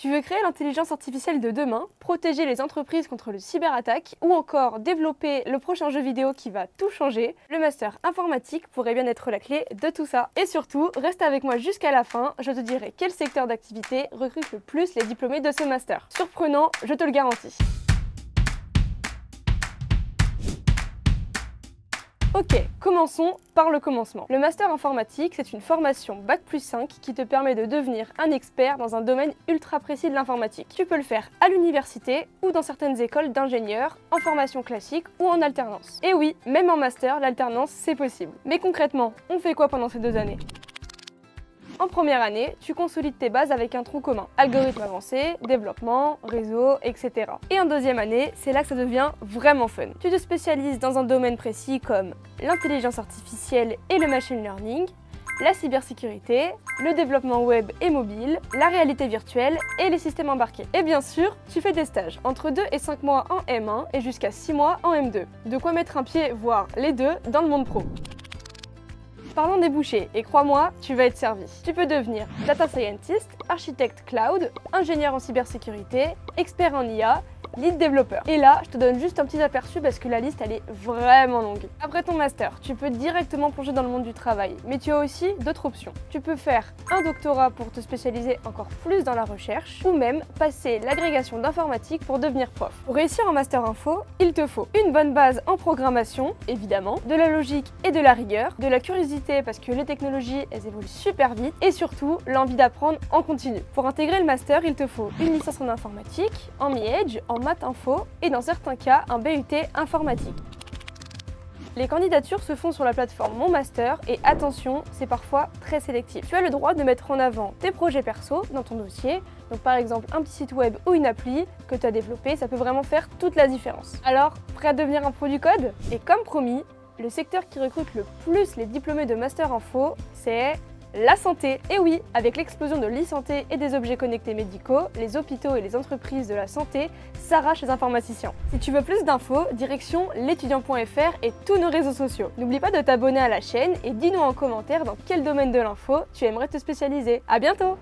Tu veux créer l'intelligence artificielle de demain, protéger les entreprises contre le cyberattaque ou encore développer le prochain jeu vidéo qui va tout changer? Le master informatique pourrait bien être la clé de tout ça. Et surtout, reste avec moi jusqu'à la fin, je te dirai quel secteur d'activité recrute le plus les diplômés de ce master. Surprenant, je te le garantis. Ok, commençons par le commencement. Le master informatique, c'est une formation Bac+5 qui te permet de devenir un expert dans un domaine ultra précis de l'informatique. Tu peux le faire à l'université ou dans certaines écoles d'ingénieurs, en formation classique ou en alternance. Et oui, même en master, l'alternance, c'est possible. Mais concrètement, on fait quoi pendant ces 2 années ? En première année, tu consolides tes bases avec un tronc commun. Algorithmes avancés, développement, réseau, etc. Et en deuxième année, c'est là que ça devient vraiment fun. Tu te spécialises dans un domaine précis comme l'intelligence artificielle et le machine learning, la cybersécurité, le développement web et mobile, la réalité virtuelle et les systèmes embarqués. Et bien sûr, tu fais des stages entre 2 et 5 mois en M1 et jusqu'à 6 mois en M2. De quoi mettre un pied, voire les deux, dans le monde pro. Parlons des débouchés, et crois-moi, tu vas être servi. Tu peux devenir data scientist, architecte cloud, ingénieur en cybersécurité, expert en IA, lead développeur. Et là, je te donne juste un petit aperçu parce que la liste, elle est vraiment longue. Après ton master, tu peux directement plonger dans le monde du travail, mais tu as aussi d'autres options. Tu peux faire un doctorat pour te spécialiser encore plus dans la recherche, ou même passer l'agrégation d'informatique pour devenir prof. Pour réussir en master info, il te faut une bonne base en programmation, évidemment, de la logique et de la rigueur, de la curiosité parce que les technologies, elles évoluent super vite, et surtout, l'envie d'apprendre en continu. Pour intégrer le master, il te faut une licence en informatique, en mi-age, en maths info et dans certains cas un BUT informatique. Les candidatures se font sur la plateforme Mon Master et attention, c'est parfois très sélectif. Tu as le droit de mettre en avant tes projets perso dans ton dossier, donc par exemple un petit site web ou une appli que tu as développé, ça peut vraiment faire toute la différence. Alors, prêt à devenir un pro du code? Et comme promis, le secteur qui recrute le plus les diplômés de Master Info, c'est la santé. Et oui, avec l'explosion de l'e-santé et des objets connectés médicaux, les hôpitaux et les entreprises de la santé s'arrachent les informaticiens. Si tu veux plus d'infos, direction l'étudiant.fr et tous nos réseaux sociaux. N'oublie pas de t'abonner à la chaîne et dis-nous en commentaire dans quel domaine de l'info tu aimerais te spécialiser. À bientôt!